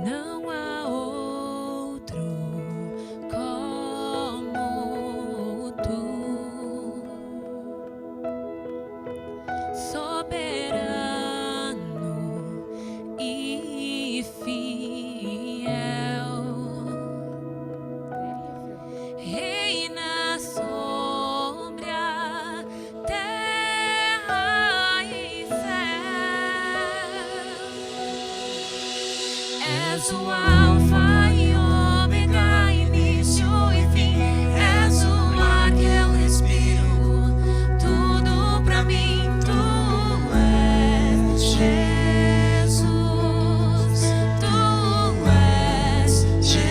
Não há outro como tu, soberano e fiel, reina sobre a terra e céu. És o Alfa e Ômega, início e fim. És o ar que eu respiro, tudo pra mim. Tu és Jesus, tu és Jesus.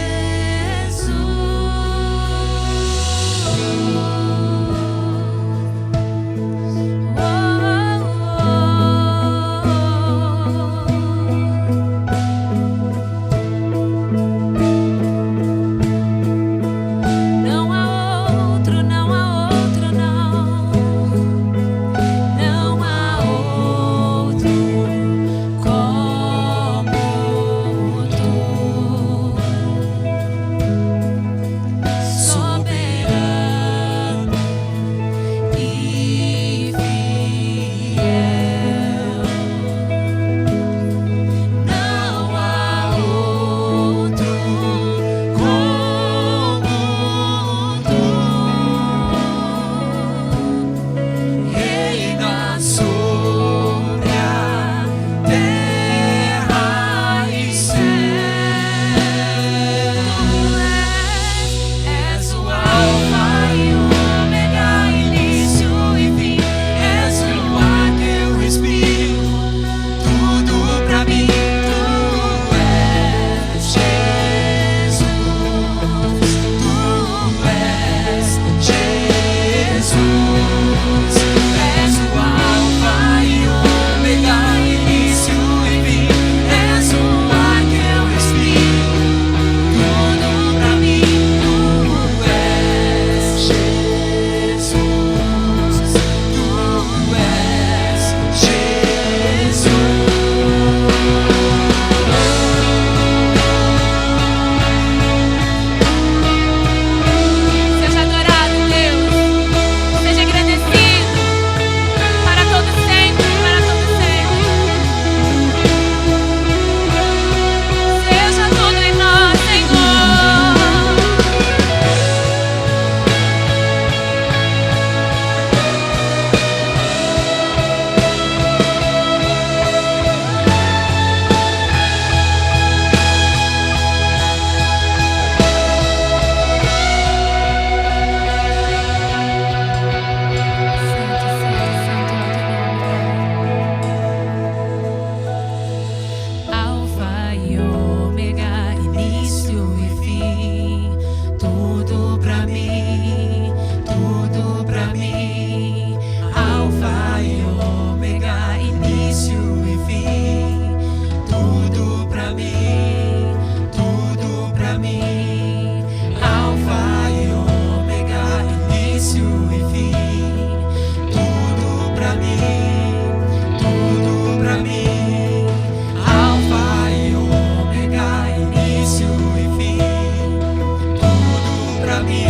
Não há outro, não há outro, não. Não há outro como tu, soberano e fiel. Não há outro como tu, reina sobre a terra e céu. És o Alfa e Ômega, início e fim. És o ar que eu respiro, tudo pra mim. Tu és Jesus, tu és Jesus. És o Alfa e Ômega, início e fim. És o ar que eu respiro, tudo pra mim. Tu és Jesus, tu és Jesus. Seja adorado, Deus. Seja agradecido para todo sempre, para todo sempre. Seja tudo em nós, Senhor. Alfa e Ômega, início e fim, tudo pra mim, tudo pra mim. Alfa e Ômega, início e fim, tudo pra mim, tudo pra mim. Alfa e Ômega, início e fim, tudo pra mim, tudo pra mim. Alfa e Ômega, início e fim, tudo pra mim,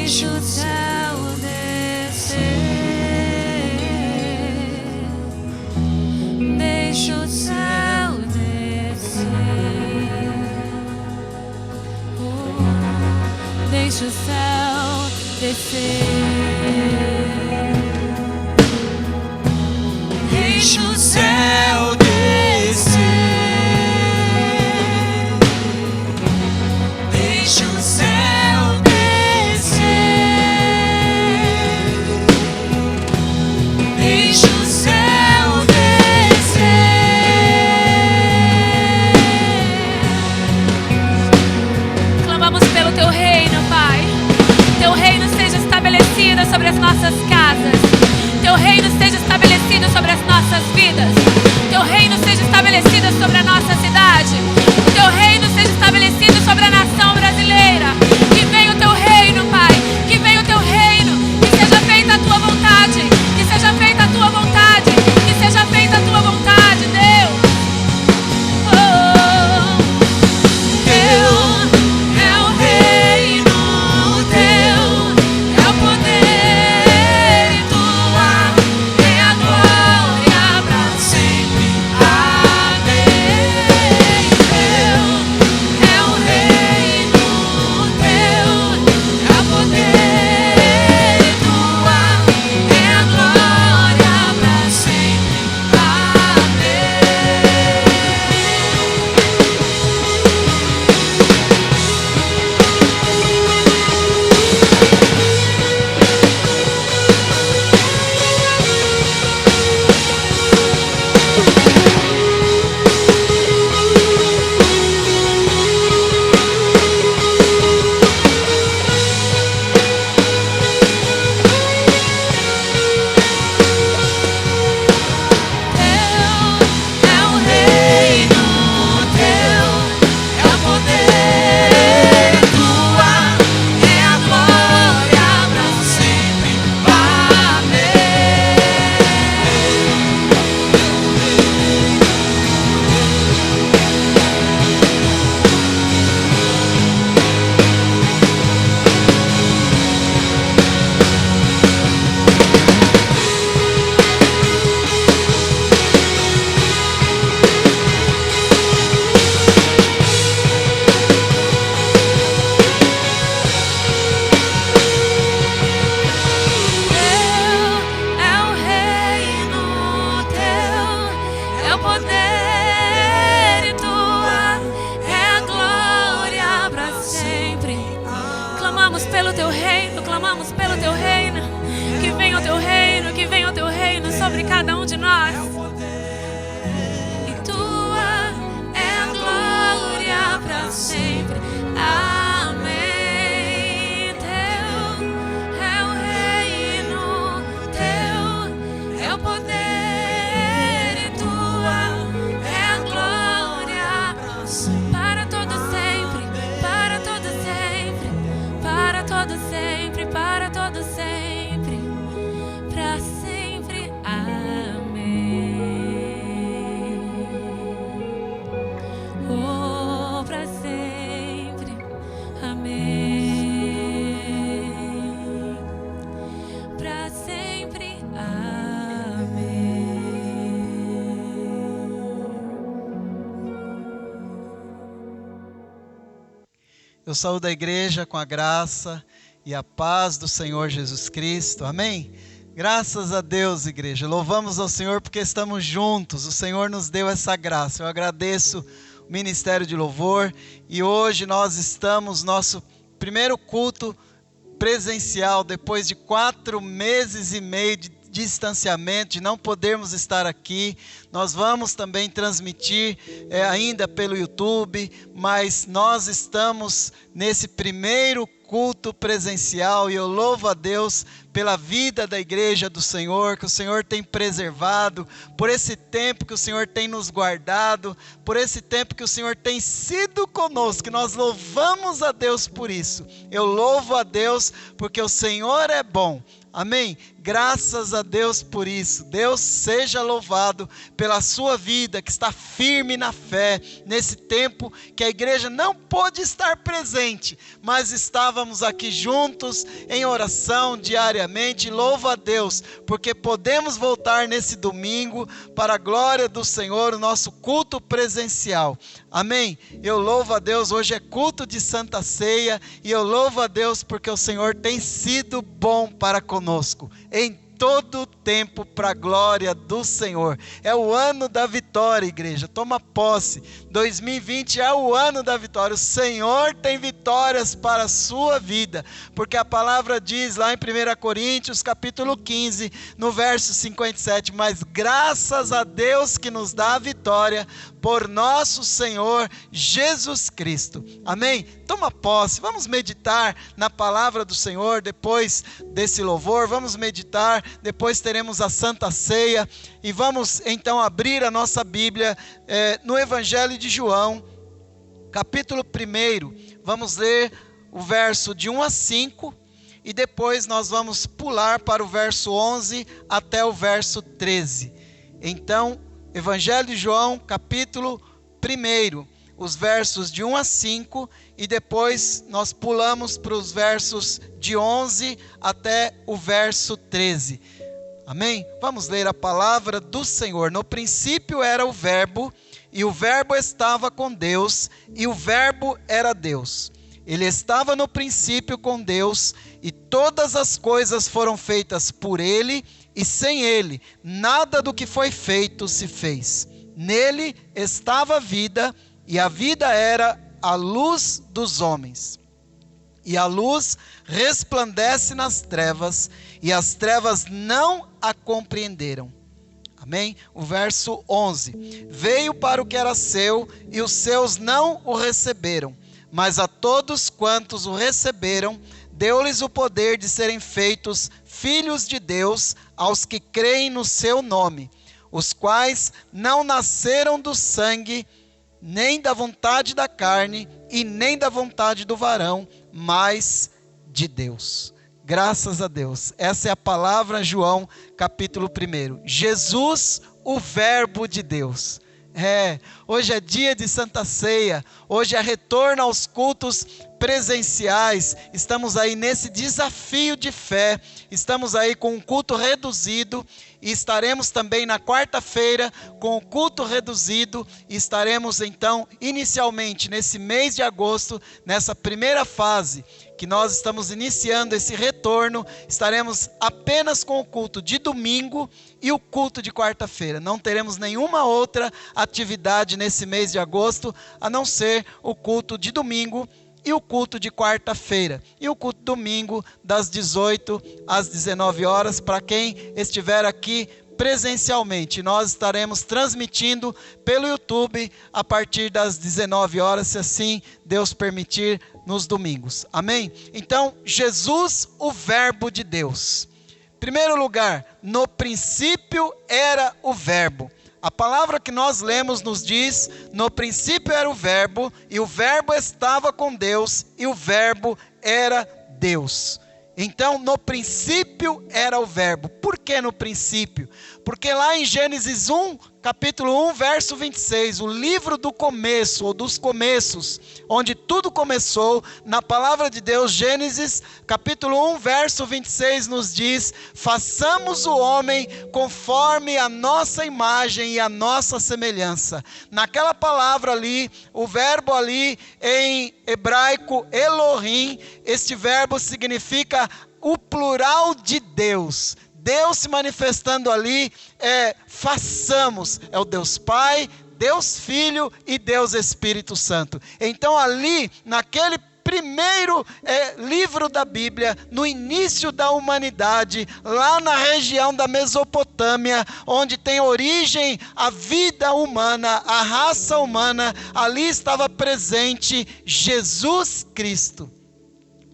Deixa o céu descer. Deixa o céu descer. Deixa o céu descer. Deixa o céu descer. Deixa o céu descer. Deixa o céu descer. Clamamos pelo teu reino, Pai. Teu reino seja estabelecido sobre as nossas casas. Teu reino seja estabelecido sobre as nossas vidas. Teu reino seja estabelecido sobre a nossa cidade. Teu reino seja estabelecido sobre a nação brasileira. Que venha o teu reino, Pai. Que venha o teu reino. Que seja feita a tua vontade. Que seja feita a tua vontade. Que seja feita a tua vontade, Deus. Oh, teu é o reino, teu é o poder e tua é a glória para sempre. Amém. Teu é o reino, teu é o poder e tua é a glória para sempre. Amém. Teu é o reino, teu é o poder e tua é a glória para sempre. Amém. Teu é o reino, teu é o poder e tua é a glória para sempre. Clamamos pelo teu reino, clamamos pelo teu reino. Que venha o teu reino, que venha o teu reino sobre cada um de nós. E tua é a glória para sempre. Amém. Teu é o reino, teu é o poder e tua é a glória para todo sempre, para todo sempre, para todo sempre, para todo sempre, para sempre. Amém. Oh, para sempre. Amém. Para sempre. Amém. Eu saúdo a igreja com a graça e a paz do Senhor Jesus Cristo. Amém? Graças a Deus, igreja. Louvamos ao Senhor porque estamos juntos. O Senhor nos deu essa graça. Eu agradeço o Ministério de Louvor e hoje nós estamos no nosso primeiro culto presencial depois de 4 meses e meio de distanciamento, de não podermos estar aqui. Nós vamos também transmitir ainda pelo YouTube, mas nós estamos nesse primeiro culto presencial e eu louvo a Deus pela vida da igreja do Senhor, que o Senhor tem preservado, por esse tempo que o Senhor tem nos guardado, por esse tempo que o Senhor tem sido conosco, que nós louvamos a Deus por isso. Eu louvo a Deus porque o Senhor é bom. Amém? Graças a Deus por isso. Deus seja louvado pela sua vida, que está firme na fé, nesse tempo que a igreja não pôde estar presente, mas estávamos aqui juntos em oração diariamente. Louvo a Deus, porque podemos voltar nesse domingo para a glória do Senhor, o nosso culto presencial. Amém? Eu louvo a Deus, hoje é culto de Santa Ceia, e eu louvo a Deus porque o Senhor tem sido bom para conosco, em todo o tempo, para a glória do Senhor. É o ano da vitória, igreja, toma posse. 2020 é o ano da vitória. O Senhor tem vitórias para a sua vida, porque a palavra diz lá em 1 Coríntios capítulo 15, no verso 57, mas graças a Deus que nos dá a vitória por nosso Senhor Jesus Cristo. Amém? Toma posse, vamos meditar na palavra do Senhor depois desse louvor, vamos meditar, depois teremos a Santa Ceia, e vamos então abrir a nossa Bíblia no Evangelho de João, capítulo 1, vamos ler o verso de 1 a 5, e depois nós vamos pular para o verso 11 até o verso 13. Então, Evangelho de João, capítulo 1, os versos de 1 a 5, e depois nós pulamos para os versos de 11 até o verso 13. Amém? Vamos ler a palavra do Senhor. No princípio era o Verbo, e o Verbo estava com Deus, e o Verbo era Deus. Ele estava no princípio com Deus, e todas as coisas foram feitas por Ele, e sem Ele, nada do que foi feito se fez. Nele estava a vida, e a vida era a luz dos homens. E a luz resplandece nas trevas, e as trevas não a compreenderam. Amém? O verso 11. Veio para o que era seu, e os seus não o receberam. Mas a todos quantos o receberam, deu-lhes o poder de serem feitos filhos de Deus, aos que creem no seu nome, os quais não nasceram do sangue, nem da vontade da carne, e nem da vontade do varão, mas de Deus. Graças a Deus. Essa é a palavra, João, capítulo 1. Jesus, o Verbo de Deus. Hoje é dia de Santa Ceia, hoje é retorno aos cultos presenciais. Estamos aí nesse desafio de fé, estamos aí com um culto reduzido, e estaremos também na quarta-feira com o culto reduzido, e estaremos então inicialmente nesse mês de agosto, nessa primeira fase que nós estamos iniciando esse retorno, estaremos apenas com o culto de domingo e o culto de quarta-feira. Não teremos nenhuma outra atividade nesse mês de agosto, a não ser o culto de domingo e o culto de quarta-feira. E o culto domingo das 18 às 19 horas, para quem estiver aqui presencialmente. Nós estaremos transmitindo pelo YouTube a partir das 19 horas, se assim Deus permitir, nos domingos. Amém? Então, Jesus, o Verbo de Deus. Primeiro lugar, no princípio era o Verbo. A palavra que nós lemos nos diz: no princípio era o Verbo, e o Verbo estava com Deus, e o Verbo era Deus. Então, no princípio era o Verbo. Por que no princípio? Porque lá em Gênesis 1, capítulo 1, verso 26, o livro do começo, ou dos começos, onde tudo começou, na palavra de Deus, Gênesis, capítulo 1, verso 26, nos diz: façamos o homem conforme a nossa imagem e a nossa semelhança. Naquela palavra ali, o verbo ali em hebraico, Elohim, este verbo significa o plural de Deus. Deus se manifestando ali, façamos, é o Deus Pai, Deus Filho e Deus Espírito Santo. Então ali, naquele primeiro livro da Bíblia, no início da humanidade, lá na região da Mesopotâmia, onde tem origem a vida humana, a raça humana, ali estava presente Jesus Cristo.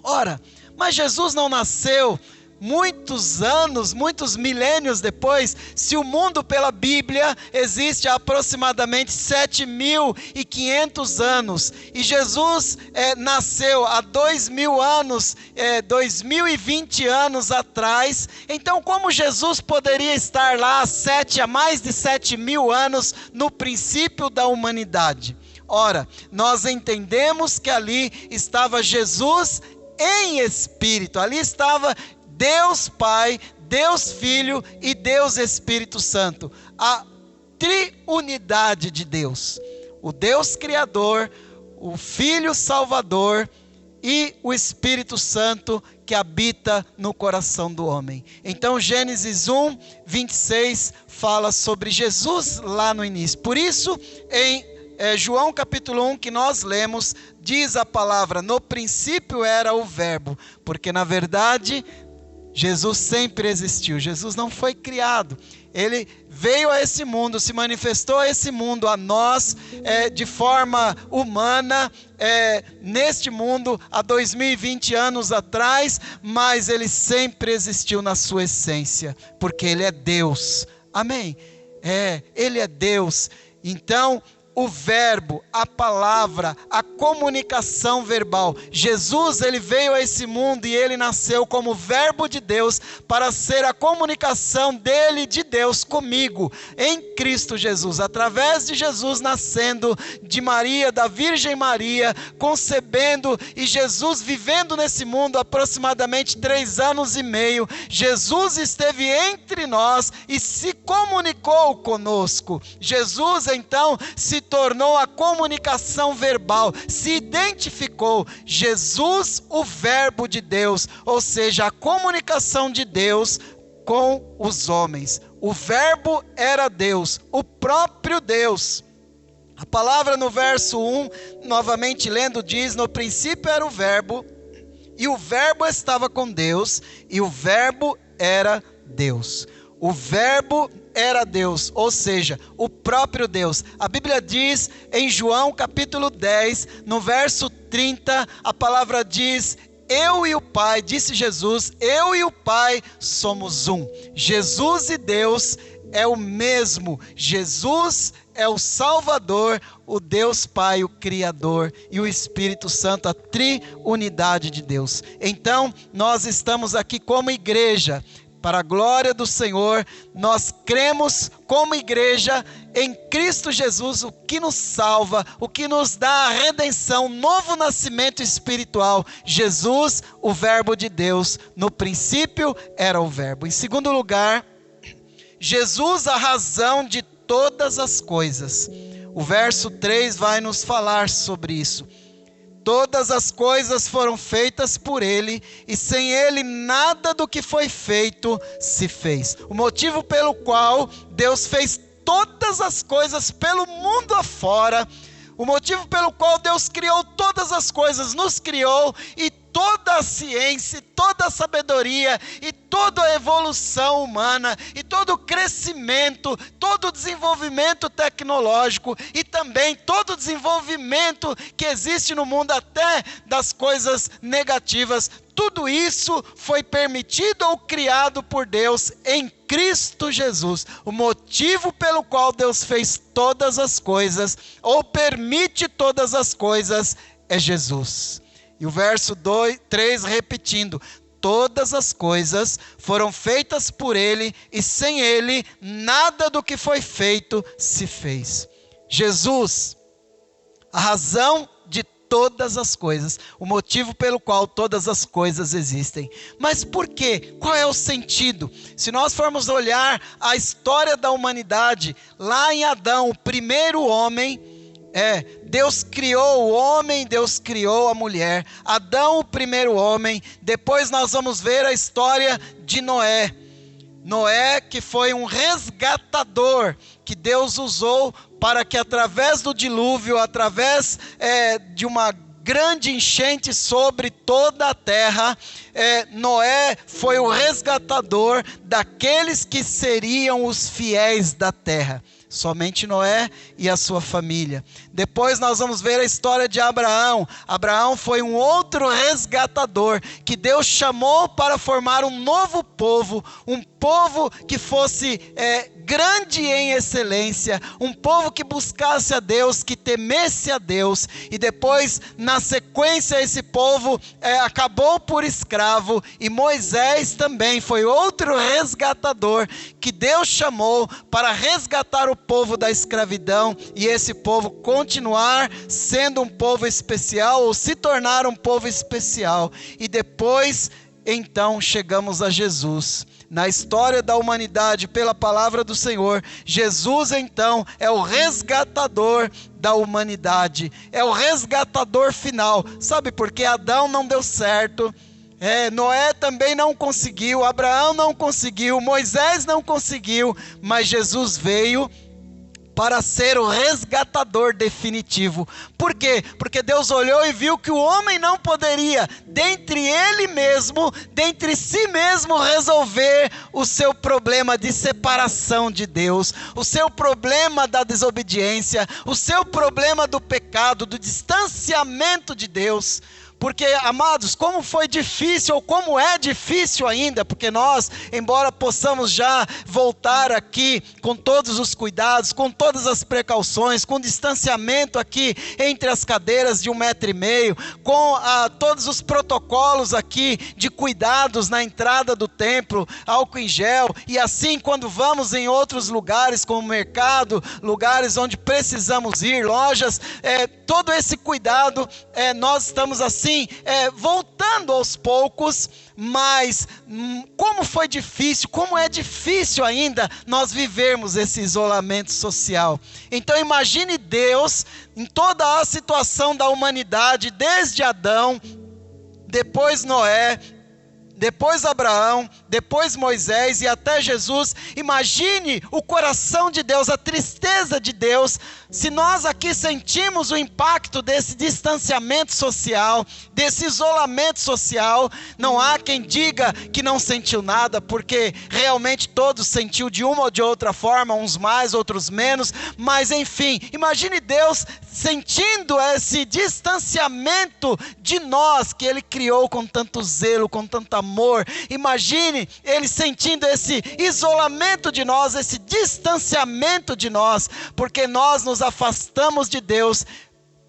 Ora, mas Jesus não nasceu muitos anos, muitos milênios depois, se o mundo pela Bíblia existe há aproximadamente 7.500 anos, e Jesus nasceu há 2.000 anos, 2020 anos atrás, então como Jesus poderia estar lá há mais de 7.000 anos no princípio da humanidade? Ora, nós entendemos que ali estava Jesus em espírito, ali estava Deus Pai, Deus Filho e Deus Espírito Santo, a triunidade de Deus, o Deus Criador, o Filho Salvador e o Espírito Santo que habita no coração do homem. Então Gênesis 1, 26 fala sobre Jesus lá no início. Por isso, em João capítulo 1 que nós lemos, diz a palavra: no princípio era o verbo, porque na verdade Jesus sempre existiu, Jesus não foi criado, ele veio a esse mundo, se manifestou a esse mundo, a nós, de forma humana, neste mundo, há 2020 anos atrás, mas ele sempre existiu na sua essência, porque ele é Deus, amém? Ele é Deus. Então, o verbo, a palavra, a comunicação verbal. Jesus, ele veio a esse mundo e ele nasceu como verbo de Deus para ser a comunicação dele, de Deus, comigo, em Cristo Jesus. Através de Jesus nascendo de Maria, da Virgem Maria, concebendo, e Jesus vivendo nesse mundo aproximadamente 3 anos e meio. Jesus esteve entre nós e se comunicou conosco. Jesus, então, se tornou a comunicação verbal, se identificou. Jesus, o verbo de Deus, ou seja, a comunicação de Deus com os homens. O verbo era Deus, o próprio Deus. A palavra no verso 1, novamente lendo, diz: no princípio era o verbo, e o verbo estava com Deus, e o verbo era Deus. O verbo era Deus, ou seja, o próprio Deus. A Bíblia diz em João capítulo 10, no verso 30, a palavra diz: eu e o Pai, disse Jesus, eu e o Pai somos um. Jesus e Deus é o mesmo. Jesus é o Salvador, o Deus Pai, o Criador, e o Espírito Santo, a triunidade de Deus. Então, nós estamos aqui como igreja, para a glória do Senhor. Nós cremos como igreja em Cristo Jesus, o que nos salva, o que nos dá a redenção, novo nascimento espiritual. Jesus, o verbo de Deus, no princípio era o verbo. Em segundo lugar, Jesus, a razão de todas as coisas. O verso 3 vai nos falar sobre isso. Todas as coisas foram feitas por ele, e sem ele nada do que foi feito se fez. O motivo pelo qual Deus fez todas as coisas pelo mundo afora, o motivo pelo qual Deus criou todas as coisas, nos criou, e toda a ciência, toda a sabedoria e toda a evolução humana e todo o crescimento, todo o desenvolvimento tecnológico e também todo o desenvolvimento que existe no mundo, até das coisas negativas, tudo isso foi permitido ou criado por Deus em Cristo Jesus. O motivo pelo qual Deus fez todas as coisas ou permite todas as coisas é Jesus. E o verso 3 repetindo: todas as coisas foram feitas por ele, e sem ele nada do que foi feito se fez. Jesus, a razão de todas as coisas, o motivo pelo qual todas as coisas existem. Mas por quê? Qual é o sentido? Se nós formos olhar a história da humanidade, lá em Adão, o primeiro homem, Deus criou o homem, Deus criou a mulher. Adão, o primeiro homem. Depois nós vamos ver a história de Noé. Noé, que foi um resgatador, que Deus usou para que através do dilúvio, através de uma grande enchente sobre toda a terra, Noé foi o resgatador daqueles que seriam os fiéis da terra. Somente Noé e a sua família. Depois nós vamos ver a história de Abraão. Abraão foi um outro resgatador que Deus chamou para formar um novo povo, um povo que fosse grande em excelência, um povo que buscasse a Deus, que temesse a Deus. E depois, na sequência, esse povo acabou por escravo, e Moisés também foi outro resgatador que Deus chamou para resgatar o povo da escravidão, e esse povo continuar sendo um povo especial, ou se tornar um povo especial. E depois, então, chegamos a Jesus. Na história da humanidade, pela palavra do Senhor, Jesus então é o resgatador da humanidade, é o resgatador final. Sabe por quê? Adão não deu certo, Noé também não conseguiu, Abraão não conseguiu, Moisés não conseguiu, mas Jesus veio para ser o resgatador definitivo. Por quê? Porque Deus olhou e viu que o homem não poderia, dentre ele mesmo, dentre si mesmo, resolver o seu problema de separação de Deus, o seu problema da desobediência, o seu problema do pecado, do distanciamento de Deus. Porque, amados, como foi difícil, ou como é difícil ainda, porque nós, embora possamos já voltar aqui com todos os cuidados, com todas as precauções, com distanciamento aqui entre as cadeiras de 1,5 metro, com todos os protocolos aqui de cuidados na entrada do templo, álcool em gel, e assim quando vamos em outros lugares, como mercado, lugares onde precisamos ir, lojas, todo esse cuidado, nós estamos assim, voltando aos poucos, mas como foi difícil, como é difícil ainda nós vivermos esse isolamento social. Então imagine Deus em toda a situação da humanidade, desde Adão, depois Noé, depois Abraão, depois Moisés e até Jesus. Imagine o coração de Deus, a tristeza de Deus, se nós aqui sentimos o impacto desse distanciamento social, desse isolamento social. Não há quem diga que não sentiu nada, porque realmente todos sentiu de uma ou de outra forma, uns mais, outros menos, mas enfim, imagine Deus sentindo esse distanciamento de nós, que Ele criou com tanto zelo, com tanto amor. Imagine Ele sentindo esse isolamento de nós, esse distanciamento de nós, porque nós nos afastamos de Deus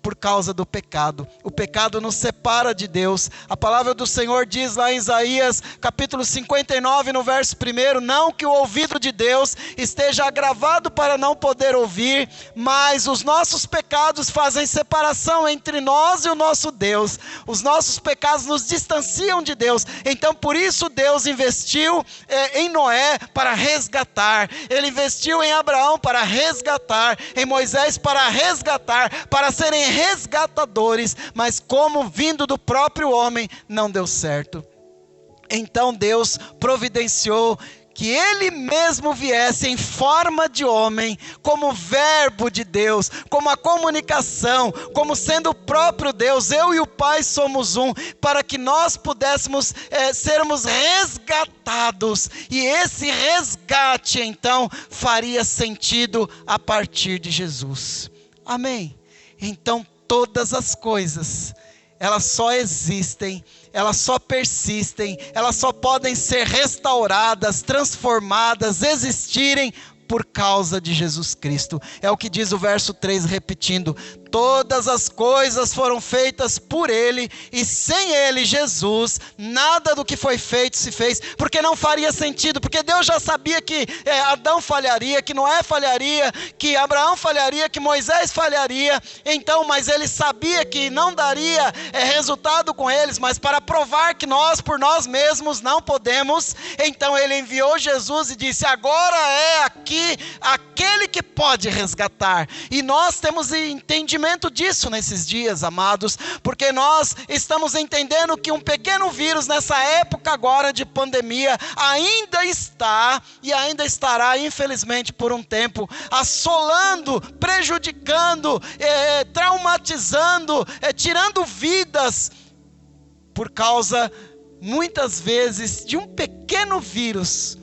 por causa do pecado. O pecado nos separa de Deus. A palavra do Senhor diz lá em Isaías, capítulo 59, no verso 1, não que o ouvido de Deus esteja agravado para não poder ouvir, mas os nossos pecados fazem separação entre nós e o nosso Deus. Os nossos pecados nos distanciam de Deus. Então por isso Deus investiu em Noé para resgatar. Ele investiu em Abraão para resgatar, em Moisés para resgatar, para serem resgatadores, mas como vindo do próprio homem, não deu certo. Então Deus providenciou que Ele mesmo viesse em forma de homem, como verbo de Deus, como a comunicação, como sendo o próprio Deus. Eu e o Pai somos um, para que nós pudéssemos sermos resgatados, e esse resgate então faria sentido a partir de Jesus. Amém? Então todas as coisas, elas só existem, elas só persistem, elas só podem ser restauradas, transformadas, existirem por causa de Jesus Cristo. É o que diz o verso 3, repetindo: todas as coisas foram feitas por Ele, e sem Ele, Jesus, nada do que foi feito se fez, porque não faria sentido, porque Deus já sabia que Adão falharia, que Noé falharia, que Abraão falharia, que Moisés falharia. Então, mas Ele sabia que não daria resultado com eles, mas para provar que nós, por nós mesmos, não podemos, então Ele enviou Jesus e disse: agora é aqui aquele que pode resgatar. E nós temos entendimento disso nesses dias, amados, porque nós estamos entendendo que um pequeno vírus nessa época agora de pandemia ainda está e ainda estará, infelizmente, por um tempo, assolando, prejudicando, traumatizando, tirando vidas, por causa, muitas vezes, de um pequeno vírus.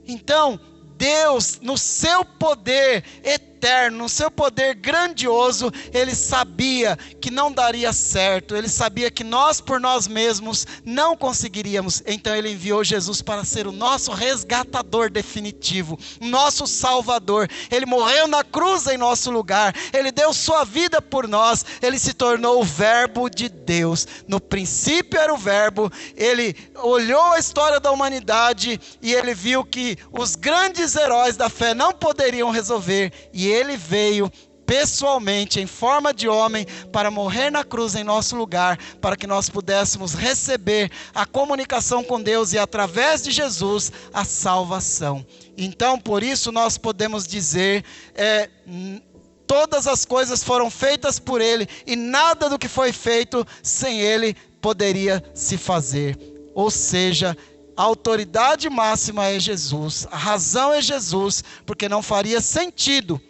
Então Deus, no seu poder eterno, eterno, no seu poder grandioso, ele sabia que não daria certo, ele sabia que nós por nós mesmos não conseguiríamos, então ele enviou Jesus para ser o nosso resgatador definitivo, nosso salvador. Ele morreu na cruz em nosso lugar, ele deu sua vida por nós, ele se tornou o verbo de Deus. No princípio era o verbo, ele olhou a história da humanidade e ele viu que os grandes heróis da fé não poderiam resolver, e ele veio pessoalmente, em forma de homem, para morrer na cruz em nosso lugar, para que nós pudéssemos receber a comunicação com Deus e através de Jesus a salvação. Então por isso nós podemos dizer, todas as coisas foram feitas por ele, e nada do que foi feito sem ele poderia se fazer. Ou seja, a autoridade máxima é Jesus, a razão é Jesus, porque não faria sentido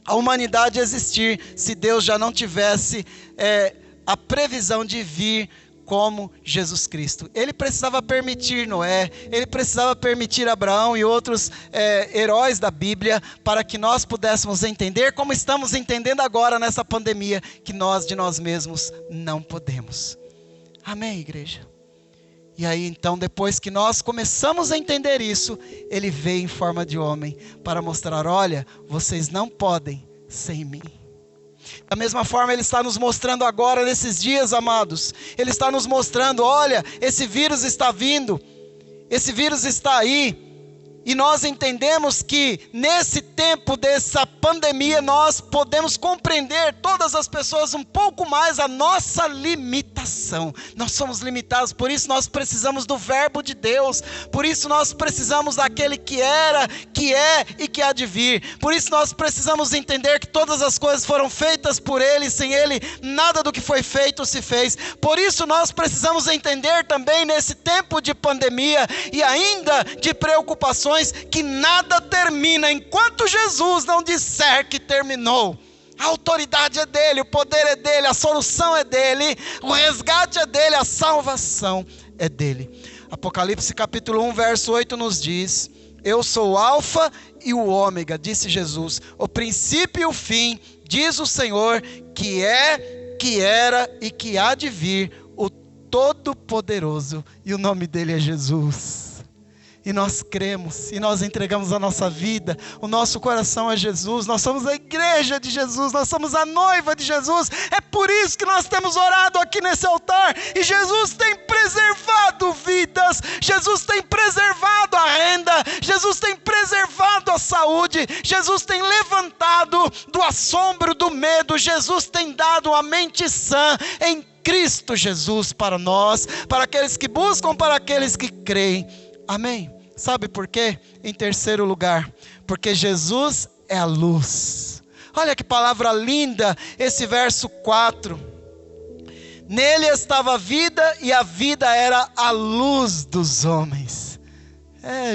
a humanidade existir se Deus já não tivesse a previsão de vir como Jesus Cristo. Ele precisava permitir Noé, ele precisava permitir Abraão e outros heróis da Bíblia, para que nós pudéssemos entender, como estamos entendendo agora nessa pandemia, que nós de nós mesmos não podemos. Amém, igreja? E aí então, depois que nós começamos a entender isso, ele veio em forma de homem para mostrar: olha, vocês não podem sem mim. Da mesma forma ele está nos mostrando agora nesses dias, amados. Ele está nos mostrando: olha, esse vírus está vindo, esse vírus está aí. E nós entendemos que nesse tempo dessa pandemia nós podemos compreender, todas as pessoas, um pouco mais a nossa limitação. Nós somos limitados, por isso nós precisamos do verbo de Deus. Por isso nós precisamos daquele que era, que é e que há de vir. Por isso nós precisamos entender que todas as coisas foram feitas por ele, e sem ele nada do que foi feito se fez. Por isso nós precisamos entender também nesse tempo de pandemia e ainda de preocupações, que nada termina enquanto Jesus não disser que terminou. A autoridade é dele, o poder é dele, a solução é dele, o resgate é dele, a salvação é dele. Apocalipse capítulo 1, verso 8 nos diz: eu sou o alfa e o ômega, disse Jesus, o princípio e o fim, diz o Senhor, que é, que era e que há de vir, o Todo-Poderoso, e o nome dele é Jesus. E nós cremos, e nós entregamos a nossa vida, o nosso coração a Jesus. Nós somos a igreja de Jesus, nós somos a noiva de Jesus. É por isso que nós temos orado aqui nesse altar. E Jesus tem preservado vidas, Jesus tem preservado a renda, Jesus tem preservado a saúde, Jesus tem levantado do assombro, do medo, Jesus tem dado a mente sã em Cristo Jesus para nós, para aqueles que buscam, para aqueles que creem. Amém? Sabe por quê? Em terceiro lugar, porque Jesus é a luz. Olha que palavra linda, esse verso 4. Nele estava a vida, e a vida era a luz dos homens.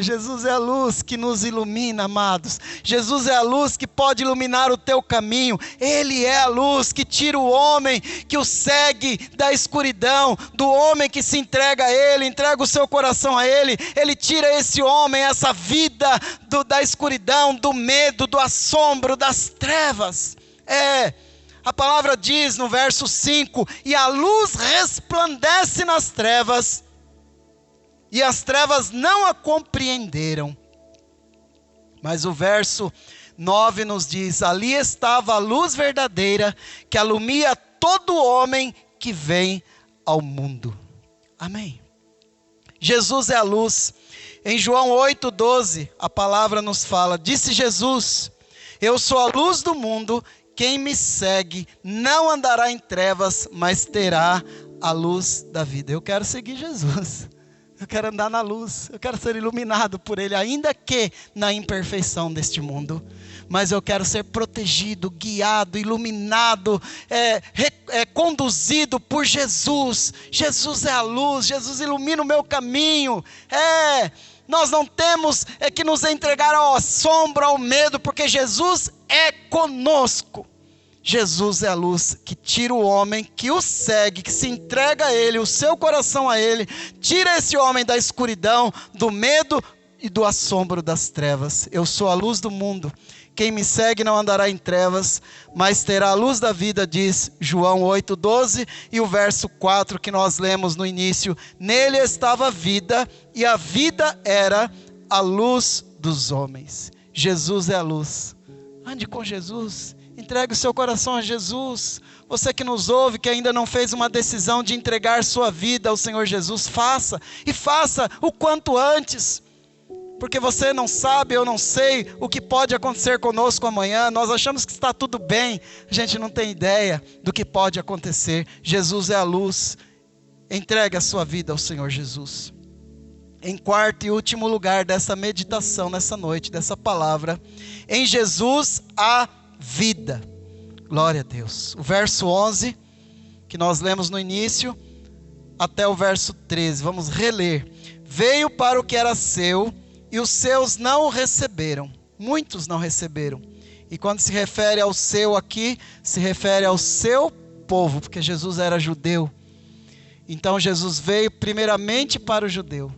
Jesus é a luz que nos ilumina, amados. Jesus é a luz que pode iluminar o teu caminho. Ele é a luz que tira o homem, que o segue da escuridão, do homem que se entrega a ele, entrega o seu coração a ele. Ele tira esse homem, essa vida da escuridão, do medo, do assombro, das trevas. A palavra diz no verso 5: e a luz resplandece nas trevas, e as trevas não a compreenderam. Mas o verso 9 nos diz: ali estava a luz verdadeira, que alumia todo homem que vem ao mundo. Amém? Jesus é a luz. Em João 8,12, a palavra nos fala: disse Jesus: eu sou a luz do mundo, quem me segue não andará em trevas, mas terá a luz da vida. Eu quero seguir Jesus. Eu quero andar na luz, eu quero ser iluminado por Ele, ainda que na imperfeição deste mundo. Mas eu quero ser protegido, guiado, iluminado, conduzido por Jesus. Jesus é a luz, Jesus ilumina o meu caminho. Nós não temos que nos entregar ao assombro, ao medo, porque Jesus é conosco. Jesus é a luz que tira o homem, que o segue, que se entrega a Ele, o seu coração a Ele, tira esse homem da escuridão, do medo e do assombro das trevas. Eu sou a luz do mundo. Quem me segue não andará em trevas, mas terá a luz da vida, diz João 8,12, e o verso 4 que nós lemos no início: nele estava a vida, e a vida era a luz dos homens. Jesus é a luz. Ande com Jesus, entregue o seu coração a Jesus. Você que nos ouve, que ainda não fez uma decisão de entregar sua vida ao Senhor Jesus, faça, e faça o quanto antes. Porque você não sabe, eu não sei o que pode acontecer conosco amanhã. Nós achamos que está tudo bem, a gente não tem ideia do que pode acontecer. Jesus é a luz. Entregue a sua vida ao Senhor Jesus. Em quarto e último lugar dessa meditação, nessa noite, dessa palavra, em Jesus há vida. Glória a Deus. O verso 11, que nós lemos no início, até o verso 13, vamos reler. Veio para o que era seu, e os seus não o receberam. Muitos não receberam. E quando se refere ao seu aqui, se refere ao seu povo, porque Jesus era judeu. Então Jesus veio primeiramente para o judeu.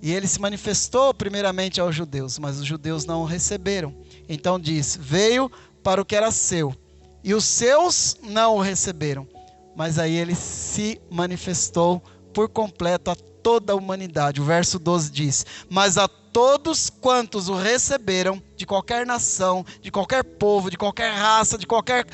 E ele se manifestou primeiramente aos judeus, mas os judeus não o receberam. Então diz, veio para o que era seu, e os seus não o receberam. Mas aí ele se manifestou por completo a toda a humanidade. O verso 12 diz, mas a todos quantos o receberam, de qualquer nação, de qualquer povo, de qualquer raça, de qualquer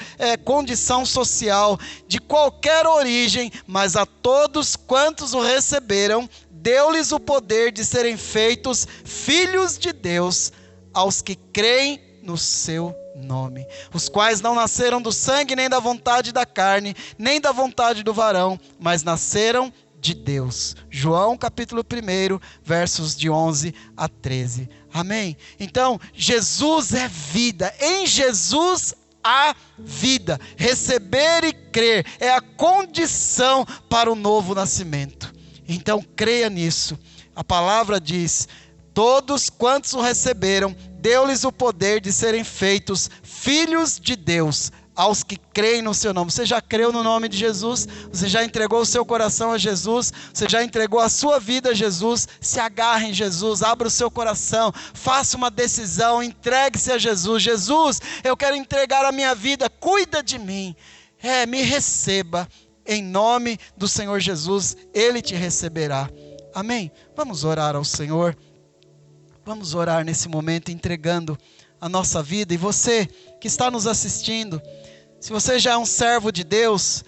condição social, de qualquer origem, mas a todos quantos o receberam, deu-lhes o poder de serem feitos filhos de Deus, aos que creem no seu nome, os quais não nasceram do sangue, nem da vontade da carne, nem da vontade do varão, mas nasceram de Deus. João capítulo 1, versos de 11 a 13. Amém? Então, Jesus é vida. Em Jesus há vida. Receber e crer é a condição para o novo nascimento. Então, creia nisso. A palavra diz, todos quantos o receberam, deu-lhes o poder de serem feitos filhos de Deus, aos que creem no seu nome. Você já creu no nome de Jesus? Você já entregou o seu coração a Jesus? Você já entregou a sua vida a Jesus? Se agarre em Jesus, abra o seu coração, faça uma decisão, entregue-se a Jesus. Jesus, eu quero entregar a minha vida, cuida de mim. Me receba, em nome do Senhor Jesus, Ele te receberá. Amém? Vamos orar ao Senhor. Vamos orar nesse momento, entregando a nossa vida. E você que está nos assistindo, se você já é um servo de Deus,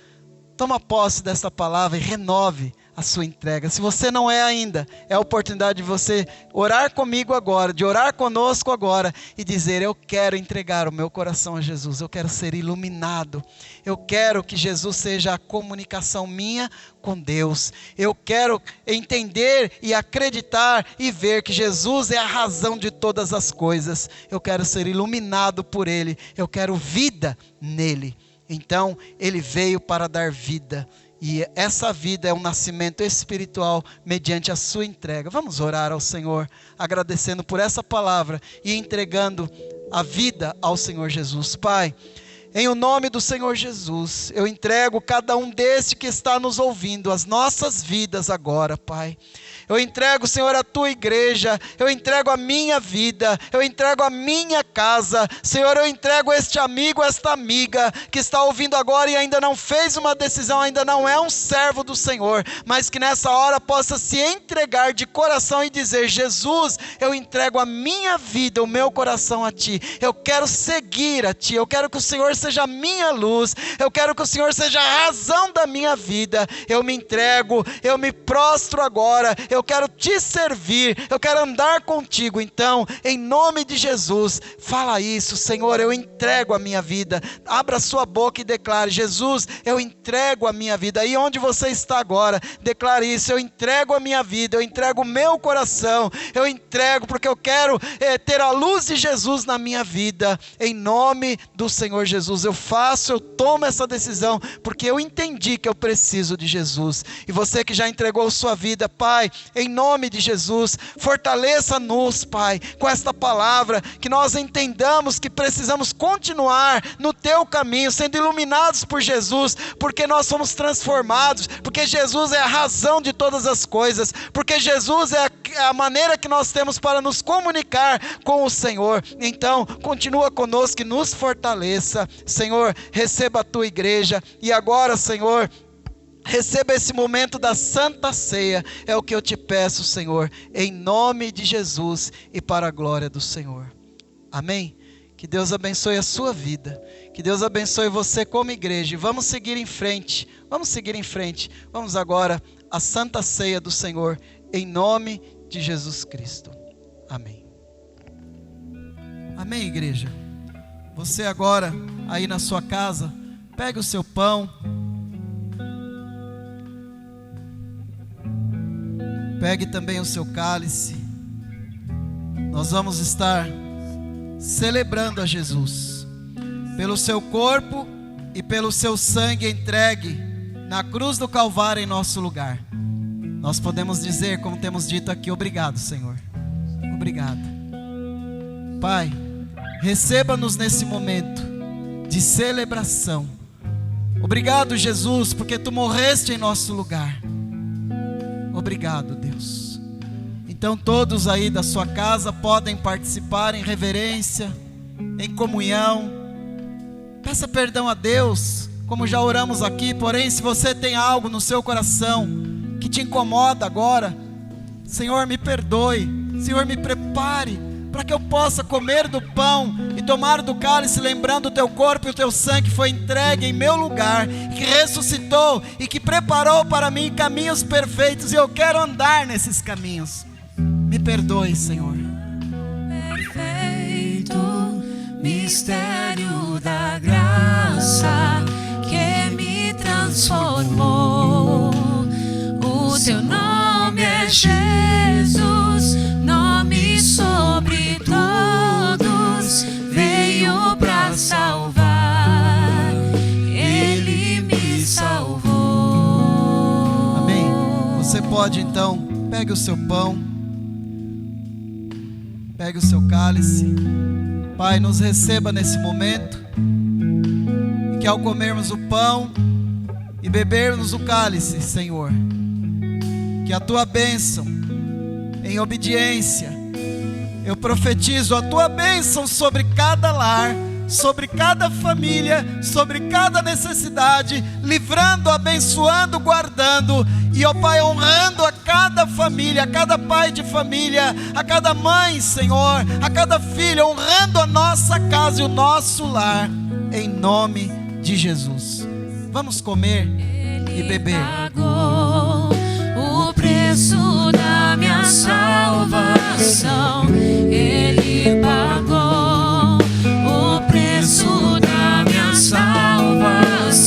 toma posse dessa palavra e renove a sua entrega. Se você não é ainda, é a oportunidade de você orar comigo agora, de orar conosco agora e dizer, eu quero entregar o meu coração a Jesus, eu quero ser iluminado, eu quero que Jesus seja a comunicação minha com Deus, eu quero entender e acreditar e ver que Jesus é a razão de todas as coisas, eu quero ser iluminado por Ele, eu quero vida nele. Então, Ele veio para dar vida. E essa vida é um nascimento espiritual mediante a sua entrega. Vamos orar ao Senhor, agradecendo por essa palavra e entregando a vida ao Senhor Jesus. Pai, em o nome do Senhor Jesus, eu entrego cada um deste que está nos ouvindo, as nossas vidas agora, Pai. Eu entrego, Senhor, a tua igreja, eu entrego a minha vida, eu entrego a minha casa. Senhor, eu entrego este amigo, esta amiga que está ouvindo agora e ainda não fez uma decisão, ainda não é um servo do Senhor, mas que nessa hora possa se entregar de coração e dizer, Jesus, eu entrego a minha vida, o meu coração a Ti. Eu quero seguir a Ti, eu quero que o Senhor seja a minha luz, eu quero que o Senhor seja a razão da minha vida. Eu me entrego, eu me prostro agora, eu quero te servir, eu quero andar contigo. Então, em nome de Jesus, fala isso, Senhor, eu entrego a minha vida. Abra sua boca e declare, Jesus, eu entrego a minha vida. Aí onde você está agora, declare isso, eu entrego a minha vida, eu entrego o meu coração, eu entrego porque eu quero ter a luz de Jesus na minha vida. Em nome do Senhor Jesus, eu tomo essa decisão, porque eu entendi que eu preciso de Jesus. E você que já entregou sua vida, Pai, em nome de Jesus, fortaleça-nos, Pai, com esta palavra, que nós entendamos que precisamos continuar no Teu caminho, sendo iluminados por Jesus, porque nós somos transformados, porque Jesus é a razão de todas as coisas, porque Jesus é a maneira que nós temos para nos comunicar com o Senhor. Então, continua conosco e nos fortaleça. Senhor, receba a tua igreja. E agora, Senhor, receba esse momento da Santa Ceia. É o que eu te peço, Senhor, em nome de Jesus e para a glória do Senhor. Amém? Que Deus abençoe a sua vida. Que Deus abençoe você como igreja. E vamos seguir em frente. Vamos seguir em frente. Vamos agora à Santa Ceia do Senhor, em nome de Jesus Cristo. Amém. Amém, igreja? Você agora, aí na sua casa, pegue o seu pão. Pegue também o seu cálice. Nós vamos estar celebrando a Jesus pelo seu corpo e pelo seu sangue entregue na cruz do Calvário em nosso lugar. Nós podemos dizer, como temos dito aqui, obrigado, Senhor. Obrigado. Pai, receba-nos nesse momento de celebração. Obrigado, Jesus, porque tu morreste em nosso lugar. Obrigado, Deus. Então todos aí da sua casa podem participar em reverência, em comunhão. Peça perdão a Deus, como já oramos aqui. Porém, se você tem algo no seu coração que te incomoda agora, Senhor, me perdoe. Senhor, me prepare para que eu possa comer do pão e tomar do cálice, lembrando o teu corpo e o teu sangue que foi entregue em meu lugar, que ressuscitou e que preparou para mim caminhos perfeitos, e eu quero andar nesses caminhos. Me perdoe, Senhor. Perfeito mistério da graça que me transformou. O teu nome é Jesus, nome sobre todos, veio para salvar, ele me salvou. Amém. Você pode então, pegue o seu pão, pegue o seu cálice. Pai, nos receba nesse momento, e que ao comermos o pão e bebermos o cálice, Senhor, que a tua bênção, em obediência, eu profetizo a tua bênção sobre cada lar, sobre cada família, sobre cada necessidade, livrando, abençoando, guardando, e ó Pai, honrando a cada família, a cada pai de família, a cada mãe, Senhor, a cada filho, honrando a nossa casa e o nosso lar, em nome de Jesus. Vamos comer e beber. Pagou o preço da minha salvação, ele pagou o preço da minha salvação,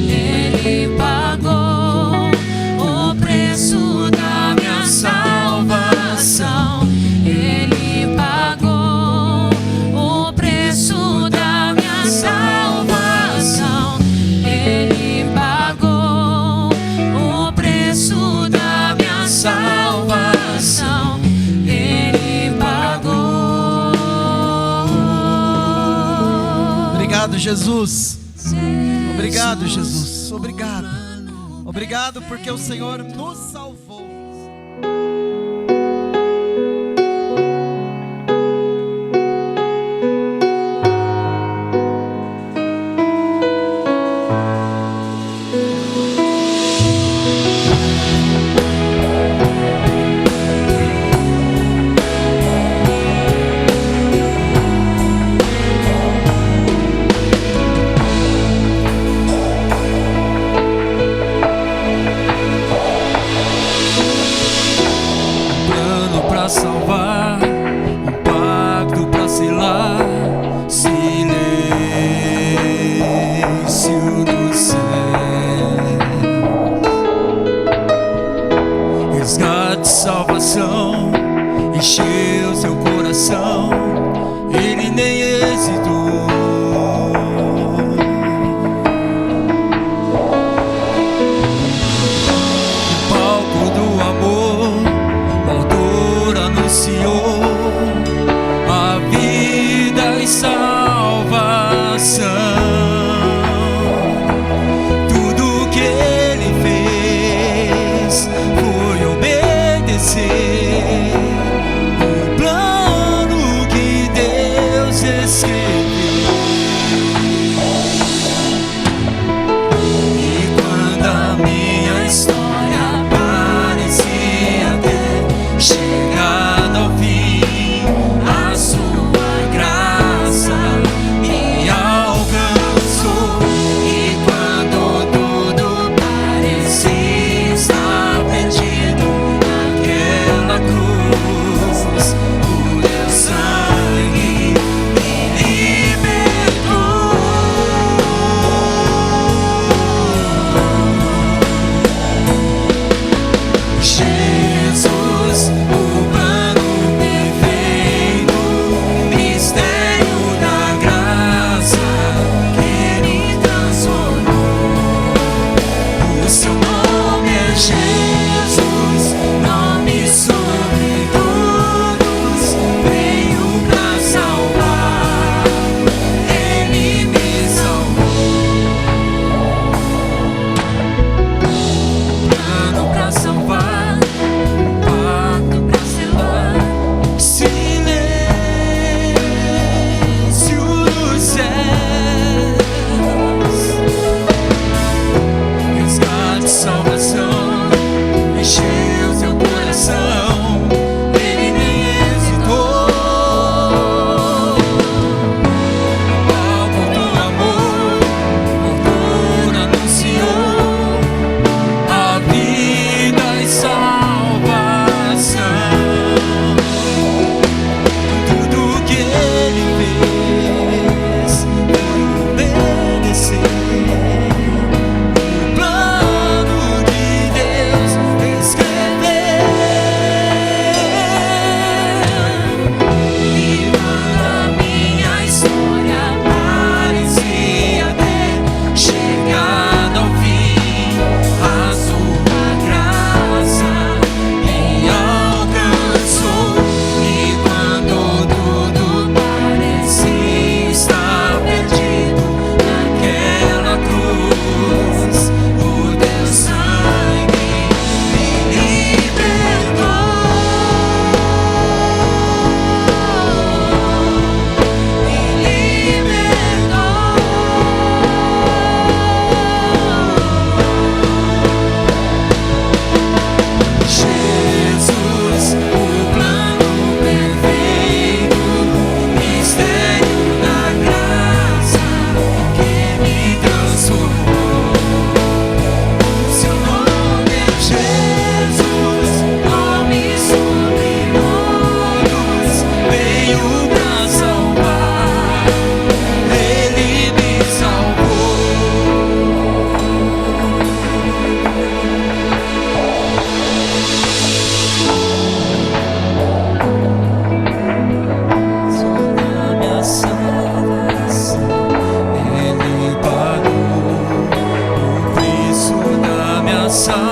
ele pagou o preço da minha salvação, ele pagou o preço da minha salvação, ele pagou o preço da minha salvação, ele pagou. Obrigado, Jesus. Obrigado, Jesus. Obrigado. Obrigado porque o Senhor nos salvou. Salvar, um pacto para selar, silêncio do céu, resgate, salvação, encheu seu coração, ele nem hesitou. No palco do amor, anunciou a vida e salvação. Tudo que ele fez foi obedecer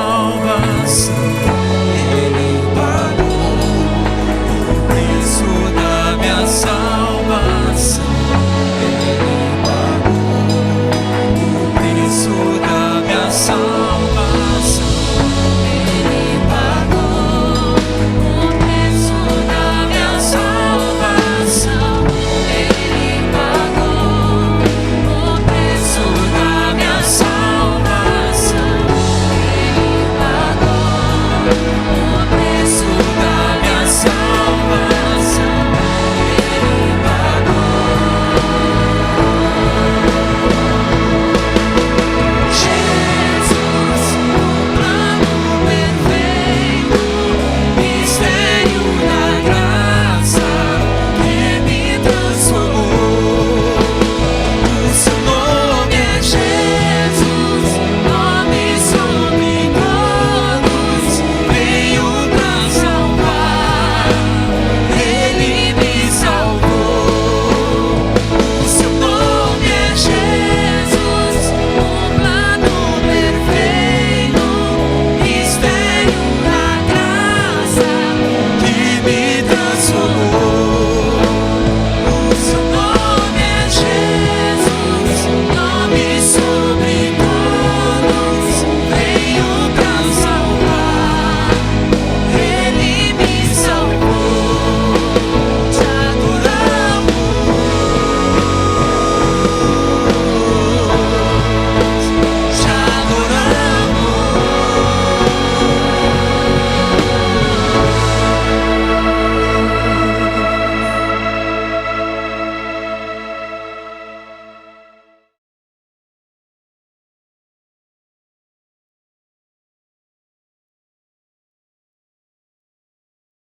salvação.